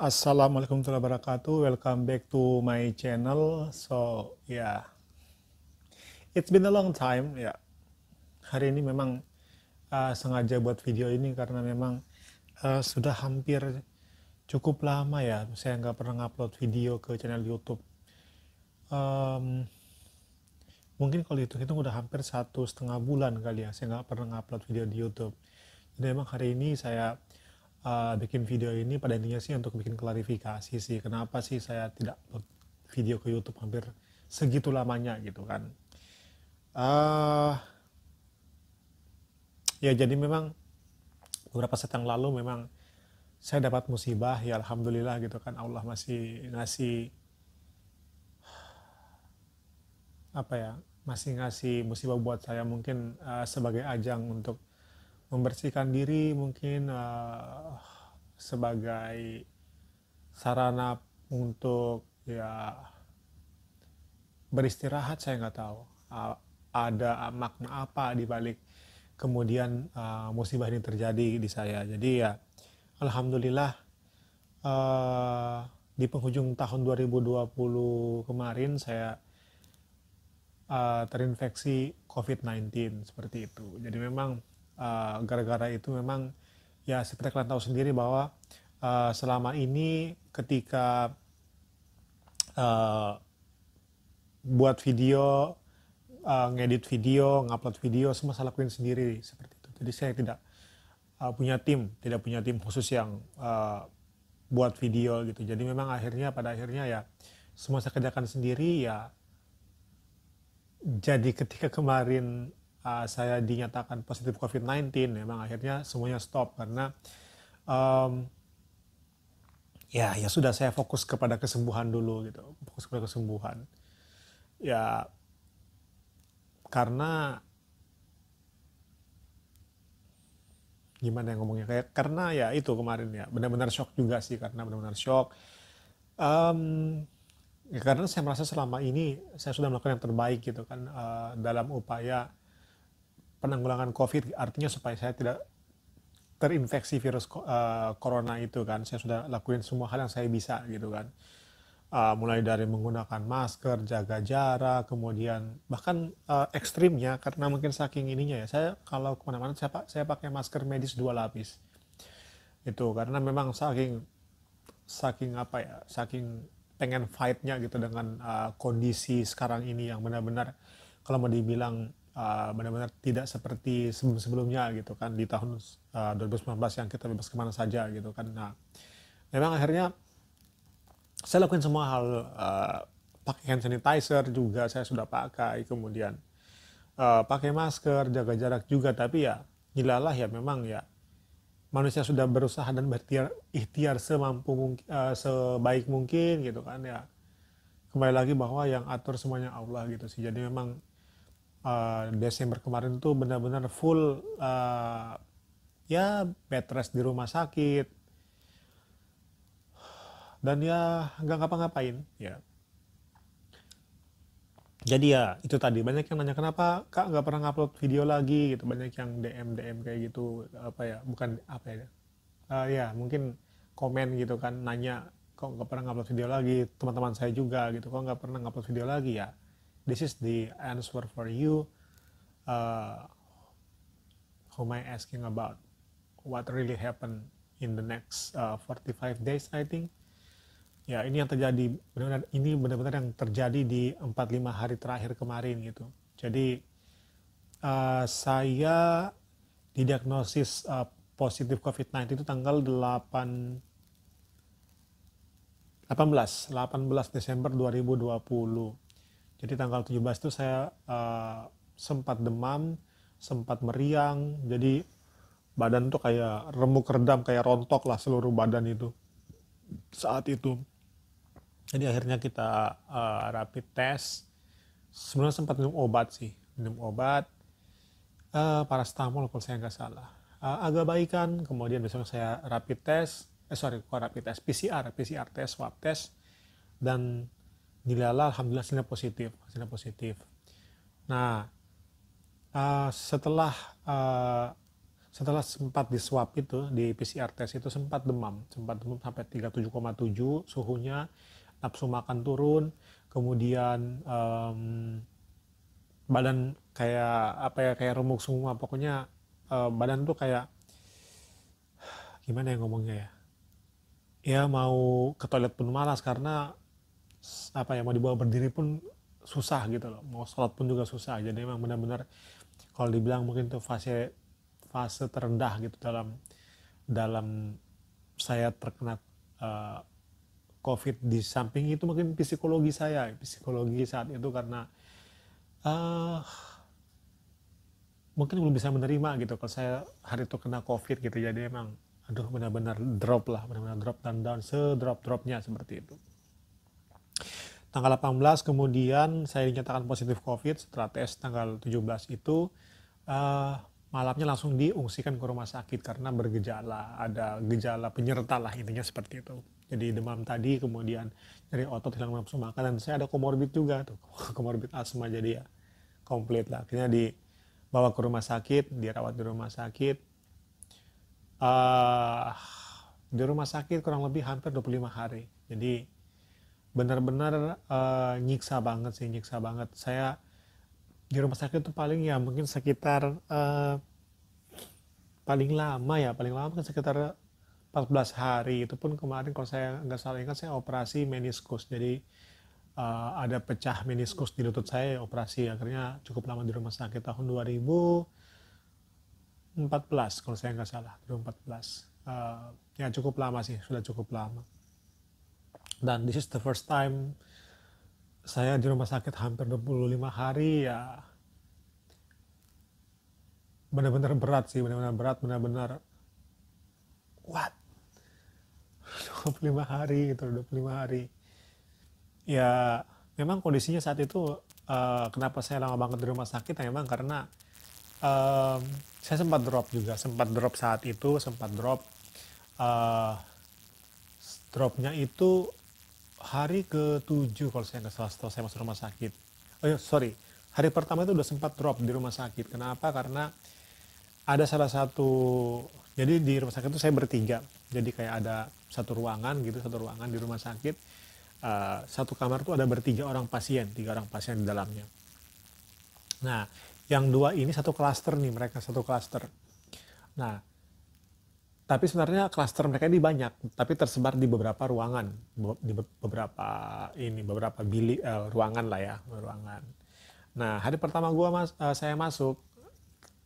Assalamualaikum warahmatullahi wabarakatuh. Welcome back to my channel. It's been a long time. Hari ini memang sengaja buat video ini karena memang sudah hampir cukup lama ya. Saya nggak pernah ngupload video ke channel YouTube. Em, Mungkin kalau hitung-hitung udah hampir 1,5 bulan kali ya. Saya nggak pernah ngupload video di YouTube. Jadi memang hari ini saya bikin video ini pada intinya sih untuk bikin klarifikasi sih kenapa sih saya tidak upload video ke YouTube hampir segitu lamanya gitu kan. eh Ya jadi memang beberapa saat yang lalu memang saya dapat musibah ya, alhamdulillah gitu kan, Allah masih ngasih apa ya, masih ngasih musibah buat saya, mungkin sebagai ajang untuk membersihkan diri, mungkin sebagai sarana untuk ya beristirahat. Saya nggak tahu ada makna apa di balik kemudian musibah ini terjadi di saya. Jadi ya alhamdulillah, uh, di penghujung tahun 2020 kemarin saya terinfeksi COVID-19 seperti itu. Jadi memang gara-gara itu memang ya seperti kalian tahu sendiri bahwa selama ini ketika uh, buat video, ngedit video, ngupload video, semua saya lakuin sendiri seperti itu. Jadi saya tidak tidak punya tim khusus yang buat video gitu. Jadi memang pada akhirnya ya semua saya kerjakan sendiri ya. Jadi ketika kemarin saya dinyatakan positif COVID-19, memang akhirnya semuanya stop karena um, ya sudah, saya fokus kepada kesembuhan dulu gitu, fokus kepada kesembuhan. Ya karena gimana yang ngomongnya, kayak karena ya itu kemarin ya benar-benar shock juga sih, karena benar-benar shock. um, Ya karena saya merasa selama ini saya sudah melakukan yang terbaik gitu kan, dalam upaya penanggulangan COVID, artinya supaya saya tidak terinfeksi virus corona itu kan. Saya sudah lakuin semua hal yang saya bisa gitu kan. Mulai dari menggunakan masker, jaga jarak, kemudian bahkan ekstrimnya karena mungkin saking ininya ya, saya kalau kemana-mana saya pakai masker medis 2 lapis itu, karena memang saking saking apa ya, saking pengen fightnya gitu dengan kondisi sekarang ini yang benar-benar kalau mau dibilang benar-benar tidak seperti sebelum-sebelumnya gitu kan, di tahun 2019 yang kita bebas kemana saja gitu kan. Nah memang akhirnya saya lakuin semua hal, pakai hand sanitizer juga saya sudah pakai, kemudian pakai masker, jaga jarak juga, tapi ya nilalah ya memang ya manusia sudah berusaha dan ikhtiar semampu mungkin, sebaik mungkin gitu kan ya. Kembali lagi bahwa yang atur semuanya Allah gitu sih. Jadi memang Desember kemarin tuh benar-benar full ya bed rest di rumah sakit, dan ya nggak ngapa-ngapain ya. Jadi ya itu tadi, banyak yang nanya kenapa kak nggak pernah ngupload video lagi gitu, banyak yang DM DM kayak gitu, apa ya, bukan apa ya, ya mungkin komen gitu kan, nanya kok nggak pernah ngupload video lagi. Teman-teman saya juga gitu, kok nggak pernah ngupload video lagi ya. This is the answer for you, uh, whom I asking about what really happened in the next 45 days I think. Ya ini yang terjadi, benar-benar yang terjadi di 4-5 hari terakhir kemarin gitu. Jadi saya didiagnosis positif COVID-19 itu tanggal 18 Desember 2020. Jadi tanggal 17 itu saya sempat demam, sempat meriang, jadi badan tuh kayak remuk redam, kayak rontok lah seluruh badan itu saat itu. Jadi akhirnya kita rapid test. Sebenarnya sempat minum obat sih, minum obat parastamol kalau saya nggak salah. Agak baikan, kemudian besok saya rapid test, rapid test, PCR test, swab test, dan nilainya alhamdulillah hasilnya positif. Nah, setelah setelah sempat di swab itu, di PCR test itu sempat demam sampai 37,7 suhunya, nafsu makan turun, kemudian badan kayak apa ya, kayak remuk semua, pokoknya badan tuh kayak gimana ya ngomongnya ya, ya mau ke toilet pun malas karena apa ya, mau dibawa berdiri pun susah gitu loh, mau sholat pun juga susah. Jadi emang benar-benar kalau dibilang mungkin itu fase fase terendah gitu dalam dalam saya terkena uh, COVID. Di samping itu mungkin psikologi saat itu karena uh, mungkin belum bisa menerima gitu kalau saya hari itu kena COVID gitu. Jadi emang aduh benar-benar drop lah, benar-benar drop dan down sedrop-dropnya seperti itu. Tanggal 18 kemudian saya dinyatakan positif COVID. Setelah tes tanggal 17 itu uh, malamnya langsung diungsikan ke rumah sakit karena bergejala, ada gejala penyerta lah intinya seperti itu. Jadi demam tadi, kemudian dari otot, hilang nafsu makan, dan saya ada komorbid juga tuh, komorbid asma. Jadi ya komplit lah. Akhirnya dibawa ke rumah sakit, dirawat di rumah sakit. Uh, di rumah sakit kurang lebih hampir 25 hari. Jadi benar-benar nyiksa banget sih, nyiksa banget. Saya di rumah sakit itu paling ya mungkin sekitar paling lama kan sekitar 14 hari. Itu pun kemarin kalau saya nggak salah ingat saya operasi meniskus. Jadi ada pecah meniskus di lutut saya, operasi. Akhirnya cukup lama di rumah sakit tahun 2014 kalau saya nggak salah, 2014. Ya cukup lama sih, sudah cukup lama. Dan this is the first time saya di rumah sakit hampir 25 hari. Ya benar-benar berat sih, benar-benar berat, benar-benar what, 25 hari gitu, 25 hari. Ya memang kondisinya saat itu kenapa saya lama banget di rumah sakit, ya memang karena saya sempat drop juga, sempat drop saat itu, sempat drop. uh, Dropnya itu hari ke-7 kalau saya nggak salah setelah saya masuk rumah sakit. Oh ya, sorry. Hari pertama itu udah sempat drop di rumah sakit. Kenapa? Karena ada salah satu, jadi di rumah sakit itu saya bertiga. Jadi kayak ada satu ruangan gitu, satu ruangan di rumah sakit. Satu kamar tuh ada bertiga orang pasien, 3 orang pasien di dalamnya. Nah, yang dua ini satu klaster nih, mereka satu klaster. Nah, tapi sebenarnya klaster mereka ini banyak, tapi tersebar di beberapa ruangan, di beberapa bilik, ruangan lah ya, ruangan. Nah, hari pertama saya masuk,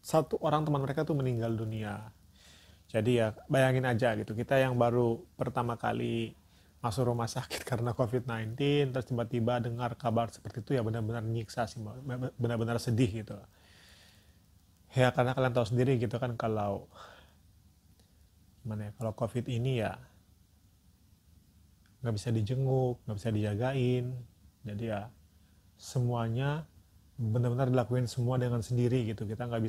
satu orang teman mereka tuh meninggal dunia. Jadi ya bayangin aja gitu, kita yang baru pertama kali masuk rumah sakit karena COVID-19, terus tiba-tiba dengar kabar seperti itu, ya benar-benar nyiksa sih, benar-benar sedih gitu. Ya karena kalian tahu sendiri gitu kan, kalau gimana ya, kalau COVID ini ya nggak bisa dijenguk, nggak bisa dijagain. Jadi ya semuanya benar-benar dilakuin semua dengan sendiri gitu. Kita nggak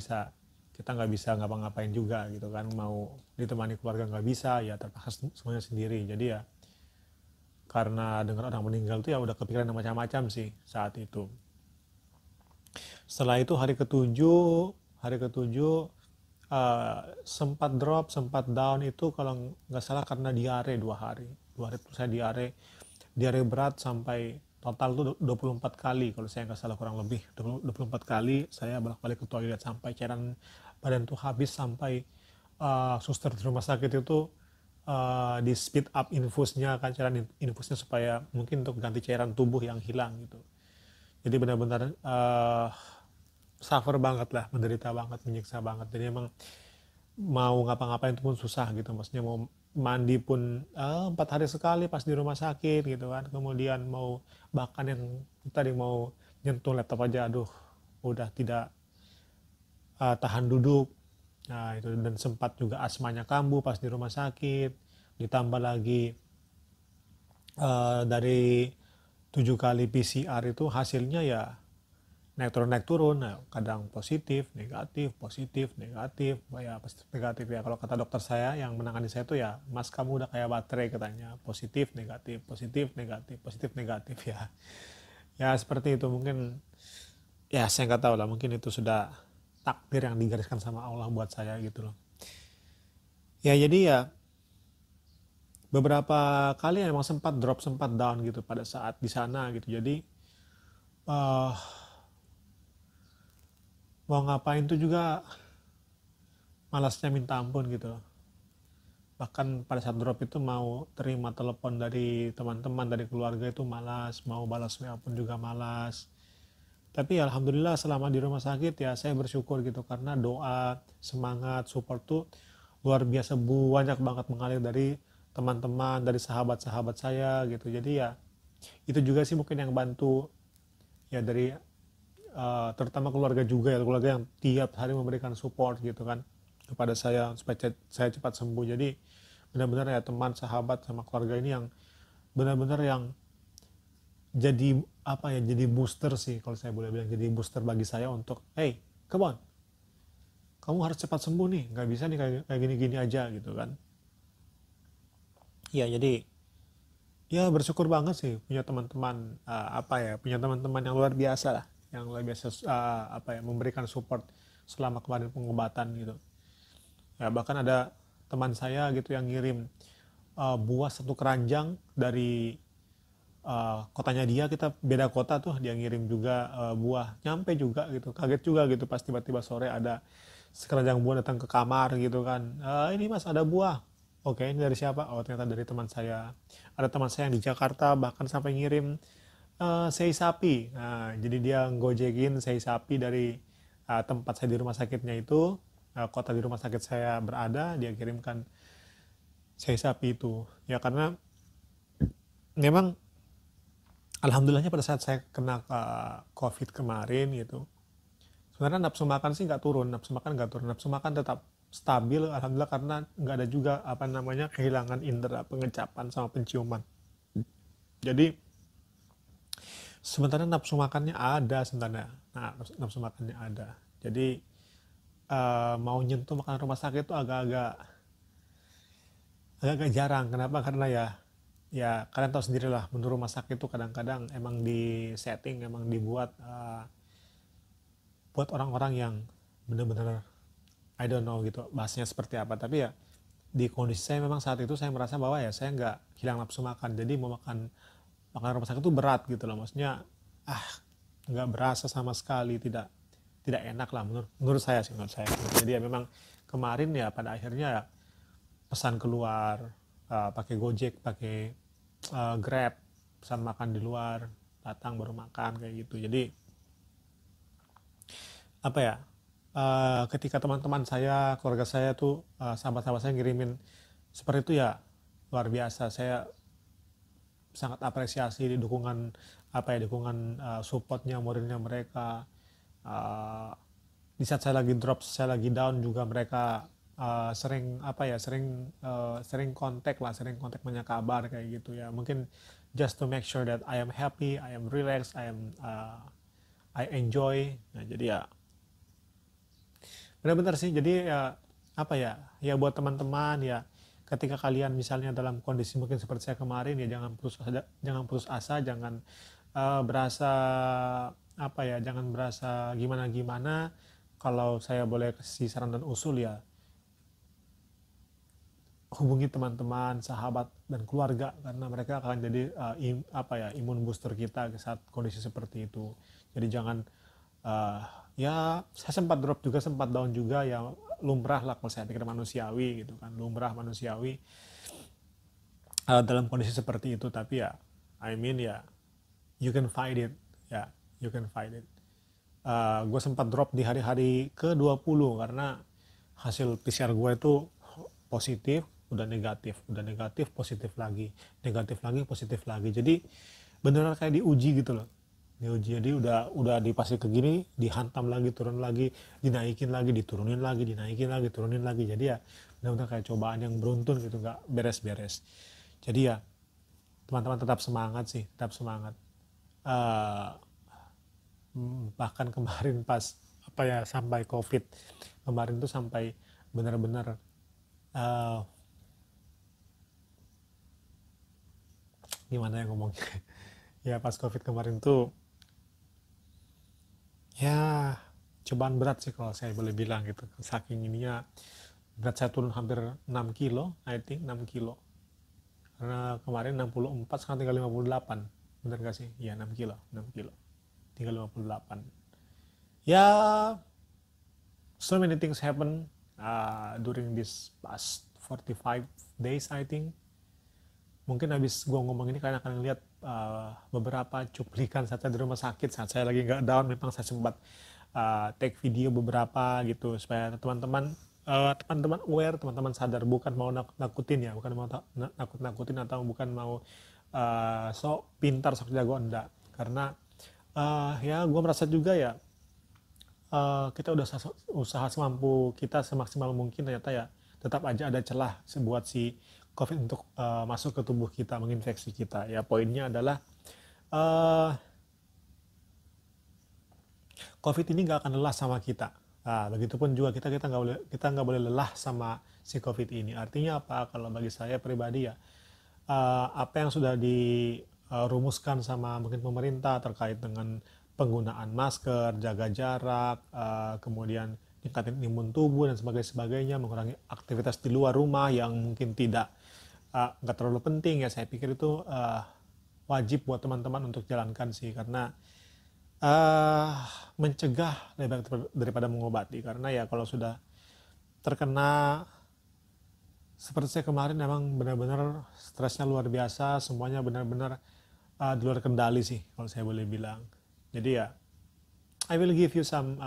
bisa ngapa-ngapain juga gitu kan, mau ditemani keluarga nggak bisa, ya terpaksa semuanya sendiri. Jadi ya karena dengar orang meninggal tuh ya udah kepikiran macam-macam sih saat itu. Setelah itu hari ketujuh sempat drop, sempat down itu kalau nggak salah karena diare 2 hari. 2 hari itu saya diare berat sampai total tuh 24 kali kalau saya nggak salah, kurang lebih 24 kali saya bolak-balik ke toilet sampai cairan badan tuh habis, sampai suster di rumah sakit itu di speed up infusnya kan, cairan infusnya supaya mungkin untuk ganti cairan tubuh yang hilang gitu. Jadi benar-benar suffer banget lah, menderita banget, menyiksa banget. Jadi emang mau ngapa-ngapain itu pun susah gitu, maksudnya mau mandi pun 4 hari sekali pas di rumah sakit gitu kan. Kemudian mau bahkan yang tadi mau nyentuh laptop aja, aduh udah tidak tahan duduk. Nah itu, dan sempat juga asmanya kambuh pas di rumah sakit. Ditambah lagi dari 7 kali PCR itu hasilnya ya naik turun. Nah, kadang positif negatif, ya positif negatif. Ya kalau kata dokter saya yang menangani saya itu, ya mas kamu udah kayak baterai katanya, positif negatif, positif negatif, positif negatif. Ya ya seperti itu. Mungkin ya saya nggak tahu lah, mungkin itu sudah takdir yang digariskan sama Allah buat saya gitu loh. Ya jadi ya beberapa kali emang sempat drop, sempat down gitu pada saat di sana gitu. Jadi eh mau ngapain tuh juga malasnya minta ampun gitu. Bahkan pada saat drop itu mau terima telepon dari teman-teman, dari keluarga itu malas, mau balas WA pun juga malas. Tapi alhamdulillah selama di rumah sakit ya saya bersyukur gitu karena doa, semangat, support tuh luar biasa banyak banget mengalir dari teman-teman, dari sahabat-sahabat saya gitu. Jadi ya itu juga sih mungkin yang bantu ya dari terutama keluarga juga ya, keluarga yang tiap hari memberikan support gitu kan kepada saya supaya saya cepat sembuh. Jadi benar-benar ya teman, sahabat sama keluarga ini yang benar-benar yang jadi apa ya, jadi booster sih kalau saya boleh bilang, jadi booster bagi saya untuk hey come on, kamu harus cepat sembuh nih, nggak bisa nih kayak gini-gini aja gitu kan. Ya jadi ya bersyukur banget sih punya teman-teman apa ya, punya teman-teman yang luar biasa lah, yang luar biasa apa ya, memberikan support selama kemarin pengobatan gitu. Ya bahkan ada teman saya gitu yang ngirim buah satu keranjang dari kotanya dia, kita beda kota tuh, dia ngirim juga buah nyampe juga gitu, kaget juga gitu pas tiba-tiba sore ada sekeranjang buah datang ke kamar gitu kan. Ini mas ada buah, oke ini dari siapa, oh ternyata dari teman saya. Ada teman saya yang di Jakarta bahkan sampai ngirim sei sapi. Nah, jadi dia ngojekin sei sapi dari tempat saya di rumah sakitnya itu, kota di rumah sakit saya berada, dia kirimkan sei sapi itu. Ya karena memang alhamdulillahnya pada saat saya kena COVID kemarin gitu, sebenarnya nafsu makan sih nggak turun, nafsu makan tetap stabil alhamdulillah, karena nggak ada juga apa namanya kehilangan indera pengecapan sama penciuman. Jadi sebenarnya nafsu makannya ada sebenarnya, nah nafsu makannya ada. Jadi mau nyentuh makanan rumah sakit itu agak-agak jarang. Kenapa? Karena ya kalian tahu sendiri lah, menurut rumah sakit itu kadang-kadang emang di setting, emang dibuat buat orang-orang yang benar-benar I don't know gitu bahasanya seperti apa, tapi ya di kondisi saya memang saat itu saya merasa bahwa ya saya nggak hilang nafsu makan, jadi mau makan makanan rumah sakit itu berat gitu loh, maksudnya ah nggak berasa sama sekali, tidak tidak enak lah menurut saya sih, menurut saya. Jadi ya memang kemarin ya pada akhirnya ya pesan keluar, pakai Gojek, pakai Grab, pesan makan di luar, datang baru makan kayak gitu. Jadi apa ya, ketika teman-teman saya, keluarga saya tuh, sahabat-sahabat saya ngirimin seperti itu ya luar biasa. Saya sangat apresiasi di dukungan apa ya, dukungan supportnya, moralnya mereka. Uh, di saat saya lagi drop, saya lagi down juga mereka sering apa ya, sering kontak lah, sering kontak, nanya kabar kayak gitu ya. Mungkin just to make sure that I am happy, I am relaxed, I enjoy. Nah, jadi ya benar-benar sih, jadi ya apa ya, ya buat teman-teman ya, ketika kalian misalnya dalam kondisi mungkin seperti saya kemarin ya jangan putus asa, jangan berasa apa ya, jangan berasa gimana-gimana. Kalau saya boleh kasih saran dan usul ya, hubungi teman-teman, sahabat dan keluarga, karena mereka akan jadi apa ya, imun booster kita saat kondisi seperti itu. Jadi jangan uh, ya saya sempat drop juga, sempat down juga ya, lumrah lah kalau saya pikir, manusiawi gitu kan, lumrah manusiawi dalam kondisi seperti itu. Tapi ya I mean ya you can fight it, ya you can fight it. Gue sempat drop di hari-hari ke-20 karena hasil PCR gue itu positif, udah negatif, positif lagi, negatif lagi, positif lagi. Jadi beneran kayak diuji gitu loh, diuji. Jadi udah dipasih ke gini, dihantam lagi, turun lagi, dinaikin lagi, diturunin lagi, dinaikin lagi, turunin lagi. Jadi ya benar-benar kayak cobaan yang beruntun gitu, nggak beres-beres. Jadi ya teman-teman tetap semangat sih, tetap semangat. uh, Bahkan kemarin pas apa ya, sampai COVID kemarin tuh sampai benar-benar uh, gimana ya ngomongnya, ya pas COVID kemarin tuh ya cobaan berat sih kalau saya boleh bilang gitu, saking ininya berat saya turun hampir 6 kilo, I think 6 kilo. Karena kemarin 64, sekarang tinggal 58. Bener gak sih? Ya 6 kilo, 6 kilo. Tinggal 58. Ya, so many things happen during this past 45 days, I think. Mungkin habis gua ngomong ini kalian akan lihat beberapa cuplikan saat saya di rumah sakit, saat saya lagi nggak down. Memang saya sempat take video beberapa gitu supaya teman-teman aware, teman-teman sadar, bukan mau nakutin ya, bukan mau nakut-nakutin atau bukan mau sok pintar, sok jago, enggak. Karena ya gue merasa juga ya kita udah usaha semampu kita, semaksimal mungkin, ternyata ya tetap aja ada celah buat si COVID untuk masuk ke tubuh kita, menginfeksi kita. Ya poinnya adalah COVID ini nggak akan lelah sama kita. Nah, begitupun juga kita nggak boleh lelah sama si COVID ini. Artinya apa? Kalau bagi saya pribadi ya, apa yang sudah dirumuskan sama mungkin pemerintah terkait dengan penggunaan masker, jaga jarak, kemudian tingkatin imun tubuh dan sebagainya, mengurangi aktivitas di luar rumah yang mungkin nggak terlalu penting ya, saya pikir itu wajib buat teman-teman untuk jalankan sih, karena mencegah lebih baik daripada mengobati. Karena ya kalau sudah terkena seperti saya kemarin, memang benar-benar stresnya luar biasa, semuanya benar-benar di luar kendali sih kalau saya boleh bilang. Jadi ya I will give you some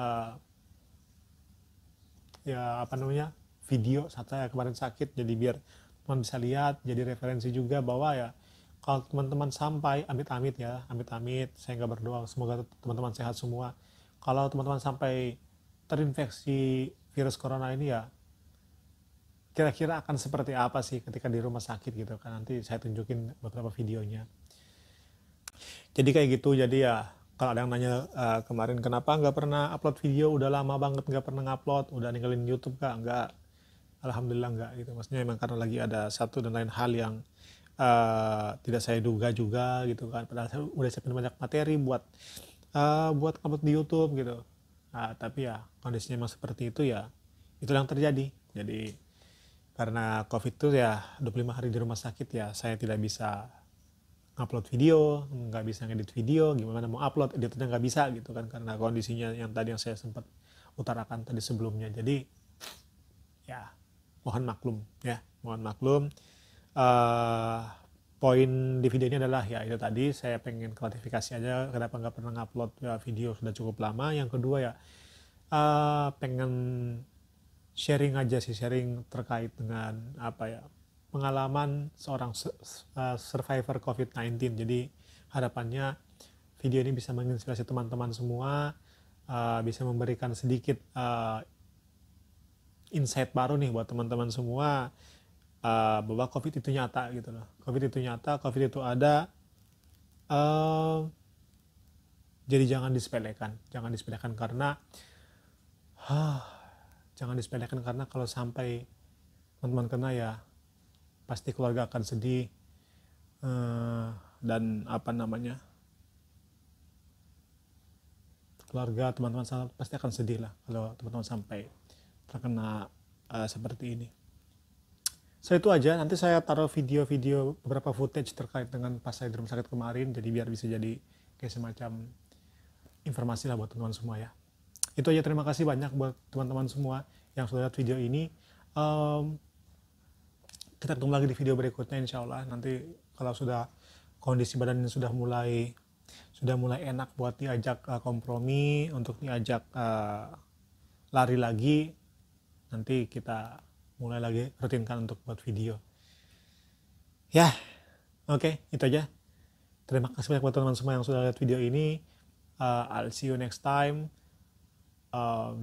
video saat saya kemarin sakit, jadi biar teman bisa lihat, jadi referensi juga bahwa ya kalau teman-teman sampai amit-amit, saya nggak berdoa, semoga teman-teman sehat semua. Kalau teman-teman sampai terinfeksi virus corona ini ya, kira-kira akan seperti apa sih ketika di rumah sakit gitu kan. Nanti saya tunjukin beberapa videonya. Jadi kayak gitu. Jadi ya kalau ada yang nanya kemarin kenapa nggak pernah upload video, udah lama banget nggak pernah ngupload, udah ninggalin YouTube kak? Nggak, alhamdulillah nggak gitu. Maksudnya emang karena lagi ada satu dan lain hal yang tidak saya duga juga gitu kan. Padahal saya udah siapin banyak materi buat upload di YouTube gitu. Tapi ya kondisinya memang seperti itu ya. Itu yang terjadi. Jadi karena COVID itu ya 25 hari di rumah sakit ya, saya tidak bisa upload video, nggak bisa ngedit video, gimana mau upload, editornya nggak bisa gitu kan, karena kondisinya yang tadi yang saya sempat utarakan tadi sebelumnya. Jadi ya mohon maklum ya, mohon maklum. Poin di video ini adalah ya itu tadi, saya pengen klarifikasi aja kenapa nggak pernah ngupload video sudah cukup lama. Yang kedua ya pengen sharing aja sih, sharing terkait dengan pengalaman seorang survivor COVID-19. Jadi harapannya video ini bisa menginspirasi teman-teman semua, bisa memberikan sedikit insight baru nih buat teman-teman semua, bahwa COVID itu nyata gitu loh. COVID itu nyata, COVID itu ada. Jadi jangan disepelekan karena kalau sampai teman-teman kena ya pasti keluarga akan sedih, dan keluarga teman-teman pasti akan sedih lah kalau teman-teman sampai terkena seperti ini. So itu aja, nanti saya taruh video-video beberapa footage terkait dengan pas saya di rumah sakit kemarin, jadi biar bisa jadi kayak semacam informasi lah buat teman-teman semua ya. Itu aja, terima kasih banyak buat teman-teman semua yang sudah lihat video ini. Kita ketemu lagi di video berikutnya insya Allah. Nanti kalau sudah kondisi badan sudah mulai enak buat diajak kompromi, untuk diajak lari lagi, nanti kita mulai lagi rutinkan untuk buat video. Ya, oke, itu aja. Terima kasih banyak buat teman-teman semua yang sudah lihat video ini. I'll see you next time.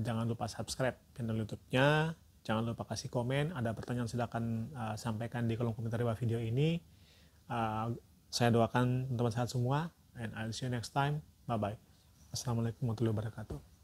Jangan lupa subscribe channel YouTube-nya. Jangan lupa kasih komen. Ada pertanyaan silakan sampaikan di kolom komentar di bawah video ini. Saya doakan teman-teman sehat semua. And I'll see you next time. Bye-bye. Assalamualaikum warahmatullahi wabarakatuh.